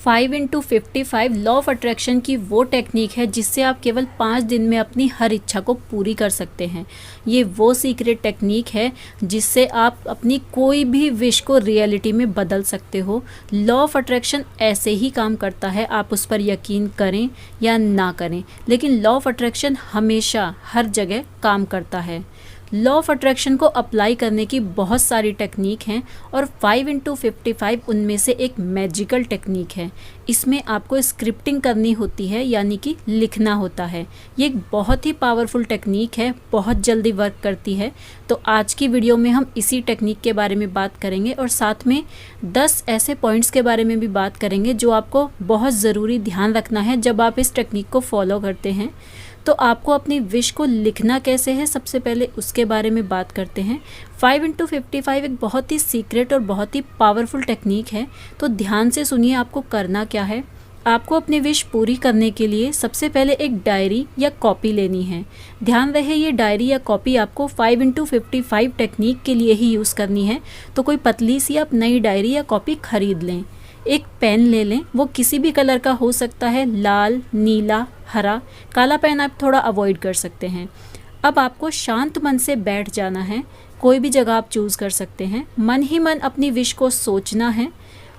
5x55 law of attraction की वो technique है जिससे आप केवल 5 दिन में अपनी हर इच्छा को पूरी कर सकते हैं। ये वो सीक्रेट टेक्निक है जिससे आप अपनी कोई भी विश को रियलिटी में बदल सकते हो। लॉ ऑफ अट्रैक्शन ऐसे ही काम करता है, आप उस पर यकीन करें या ना करें, लेकिन लॉ ऑफ अट्रैक्शन हमेशा हर जगह काम करता है। लॉ ऑफ अट्रैक्शन को अप्लाई करने की बहुत सारी टेक्निक हैं और 5x55 उनमें से एक मैजिकल टेक्निक है। इसमें आपको स्क्रिप्टिंग करनी होती है, यानी कि लिखना होता है। ये एक बहुत ही पावरफुल टेक्निक है, बहुत जल्दी वर्क करती है। तो आज की वीडियो में हम इसी टेक्निक के बारे में बात करेंगे और साथ में 10 ऐसे पॉइंट्स के बारे में भी बात करेंगे जो आपको बहुत ज़रूरी ध्यान रखना है जब आप इस टेक्निक को फॉलो करते हैं। तो आपको अपनी विश को लिखना कैसे है, सबसे पहले उसके बारे में बात करते हैं। 5x55 एक बहुत ही सीक्रेट और बहुत ही पावरफुल टेक्निक है, तो ध्यान से सुनिए आपको करना क्या है। आपको अपनी विश पूरी करने के लिए सबसे पहले एक डायरी या कॉपी लेनी है। ध्यान रहे ये डायरी या कॉपी आपको 5x55 टेक्निक के लिए ही यूज़ करनी है, तो कोई पतली सी आप नई डायरी या कॉपी खरीद लें। एक पेन ले लें, वो किसी भी कलर का हो सकता है, लाल, नीला, हरा। काला पेन आप थोड़ा अवॉइड कर सकते हैं। अब आपको शांत मन से बैठ जाना है, कोई भी जगह आप चूज़ कर सकते हैं। मन ही मन अपनी विश को सोचना है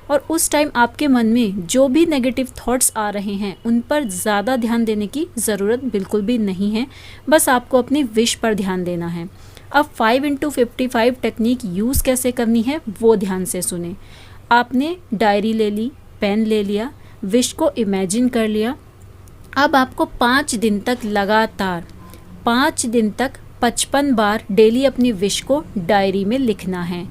और उस टाइम आपके मन में जो भी नेगेटिव थॉट्स आ रहे हैं उन पर ज़्यादा ध्यान देने की ज़रूरत बिल्कुल भी नहीं है, बस आपको अपनी विश पर ध्यान देना है। अब 5x55 टेक्निक यूज़ कैसे करनी है वो ध्यान से सुने। आपने डायरी ले ली, पेन ले लिया, विश को इमेजिन कर लिया। अब आपको 5 दिन तक लगातार 5 दिन तक 55 बार डेली अपनी विश को डायरी में लिखना है।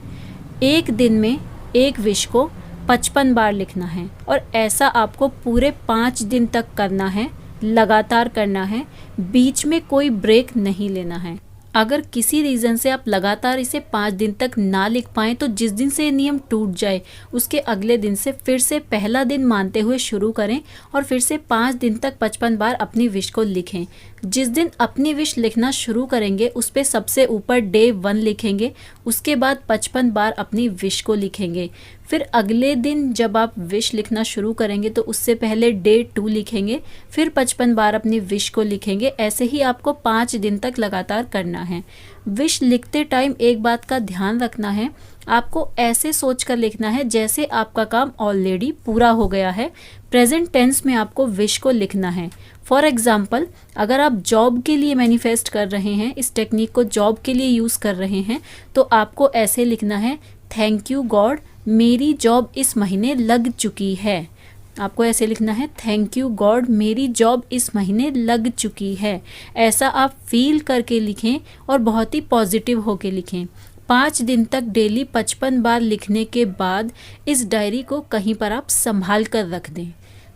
एक दिन में एक विश को 55 बार लिखना है और ऐसा आपको पूरे 5 दिन तक करना है, लगातार करना है, बीच में कोई ब्रेक नहीं लेना है। अगर किसी रीज़न से आप लगातार इसे 5 दिन तक ना लिख पाएँ तो जिस दिन से ये नियम टूट जाए उसके अगले दिन से फिर से पहला दिन मानते हुए शुरू करें और फिर से 5 दिन तक 55 बार अपनी विश को लिखें। जिस दिन अपनी विश लिखना शुरू करेंगे उस पे सबसे ऊपर डे 1 लिखेंगे, उसके बाद 55 बार अपनी विश को लिखेंगे। फिर अगले दिन जब आप विश लिखना शुरू करेंगे तो उससे पहले डे 2 लिखेंगे, फिर 55 बार अपनी विश को लिखेंगे। ऐसे ही आपको 5 दिन तक लगातार करना है। विश लिखते टाइम एक बात का ध्यान रखना है, आपको ऐसे सोच कर लिखना है जैसे आपका काम ऑलरेडी पूरा हो गया है। प्रेजेंट टेंस में आपको विश को लिखना है। फॉर एग्ज़ाम्पल, अगर आप जॉब के लिए मैनिफेस्ट कर रहे हैं, इस टेक्निक को जॉब के लिए यूज़ कर रहे हैं, तो आपको ऐसे लिखना है, थैंक यू गॉड, मेरी जॉब इस महीने लग चुकी है। आपको ऐसे लिखना है, थैंक यू गॉड, मेरी जॉब इस महीने लग चुकी है। ऐसा आप फील करके लिखें और बहुत ही पॉजिटिव होके लिखें। 5 दिन तक डेली 55 बार लिखने के बाद इस डायरी को कहीं पर आप संभाल कर रख दें।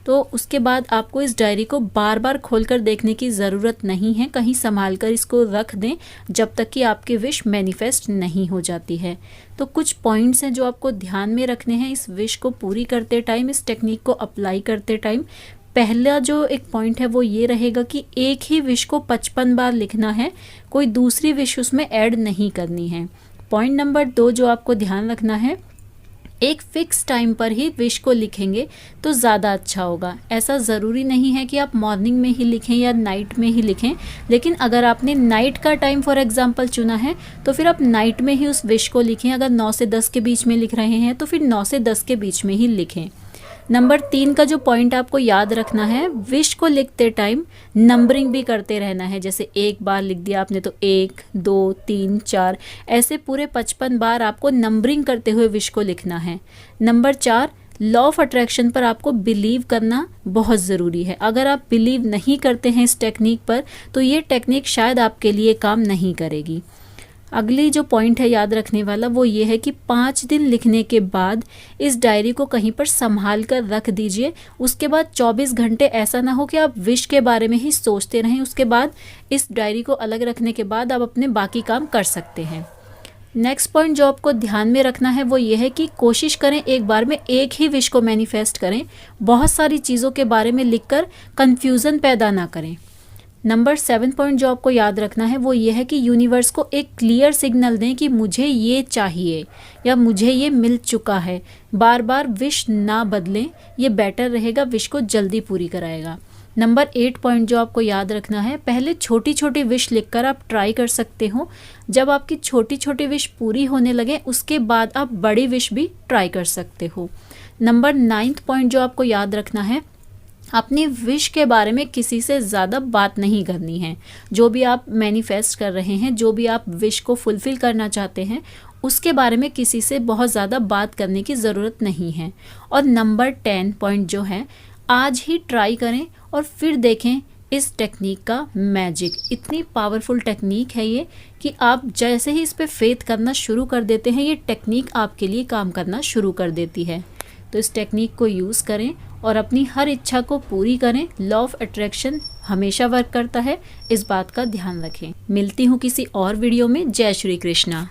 तो उसके बाद आपको इस डायरी को बार बार खोलकर देखने की ज़रूरत नहीं है, कहीं संभाल कर इसको रख दें जब तक कि आपकी विश मैनिफेस्ट नहीं हो जाती है। तो कुछ पॉइंट्स हैं जो आपको ध्यान में रखने हैं इस विश को पूरी करते टाइम, इस टेक्निक को अप्लाई करते टाइम। पहला जो एक पॉइंट है वो ये रहेगा कि एक ही विश को 55 बार लिखना है, कोई दूसरी विश उसमें ऐड नहीं करनी है। पॉइंट नंबर 2 जो आपको ध्यान रखना है, एक फ़िक्स टाइम पर ही विश को लिखेंगे तो ज़्यादा अच्छा होगा। ऐसा ज़रूरी नहीं है कि आप मॉर्निंग में ही लिखें या नाइट में ही लिखें, लेकिन अगर आपने नाइट का टाइम फॉर एग्जांपल चुना है तो फिर आप नाइट में ही उस विश को लिखें। अगर 9 से 10 के बीच में लिख रहे हैं तो फिर 9 से 10 के बीच में ही लिखें। नंबर 3 का जो पॉइंट आपको याद रखना है, विश को लिखते टाइम नंबरिंग भी करते रहना है। जैसे एक बार लिख दिया आपने तो 1, 2, 3, 4, ऐसे पूरे 55 बार आपको नंबरिंग करते हुए विश को लिखना है। नंबर 4, लॉ ऑफ अट्रैक्शन पर आपको बिलीव करना बहुत ज़रूरी है। अगर आप बिलीव नहीं करते हैं इस टेक्निक पर तो ये टेक्निक शायद आपके लिए काम नहीं करेगी। अगली जो पॉइंट है याद रखने वाला वो ये है कि 5 दिन लिखने के बाद इस डायरी को कहीं पर संभाल कर रख दीजिए। उसके बाद 24 घंटे ऐसा ना हो कि आप विश के बारे में ही सोचते रहें। उसके बाद इस डायरी को अलग रखने के बाद आप अपने बाकी काम कर सकते हैं। नेक्स्ट पॉइंट जो आपको ध्यान में रखना है वो ये है कि कोशिश करें एक बार में एक ही विश को मैनिफेस्ट करें। बहुत सारी चीज़ों के बारे में लिखकर कंफ्यूजन पैदा ना करें। नंबर 7 पॉइंट जो आपको याद रखना है वो ये है कि यूनिवर्स को एक क्लियर सिग्नल दें कि मुझे ये चाहिए या मुझे ये मिल चुका है। बार बार विश ना बदलें, ये बेटर रहेगा, विश को जल्दी पूरी कराएगा। नंबर 8 पॉइंट जो आपको याद रखना है, पहले छोटी छोटी विश लिखकर आप ट्राई कर सकते हो। जब आपकी छोटी छोटी विश पूरी होने लगे उसके बाद आप बड़ी विश भी ट्राई कर सकते हो। नंबर 9 पॉइंट जो आपको याद रखना है, अपनी विश के बारे में किसी से ज़्यादा बात नहीं करनी है। जो भी आप मैनिफेस्ट कर रहे हैं, जो भी आप विश को फुलफ़िल करना चाहते हैं, उसके बारे में किसी से बहुत ज़्यादा बात करने की ज़रूरत नहीं है। और नंबर 10 पॉइंट जो है, आज ही ट्राई करें और फिर देखें इस टेक्निक का मैजिक। इतनी पावरफुल टेक्निक है ये कि आप जैसे ही इस पे फेथ करना शुरू कर देते हैं, ये टेक्निक आपके लिए काम करना शुरू कर देती है। तो इस टेक्निक को यूज़ करें और अपनी हर इच्छा को पूरी करें। लॉ ऑफ अट्रैक्शन हमेशा वर्क करता है, इस बात का ध्यान रखें। मिलती हूँ किसी और वीडियो में। जय श्री कृष्णा।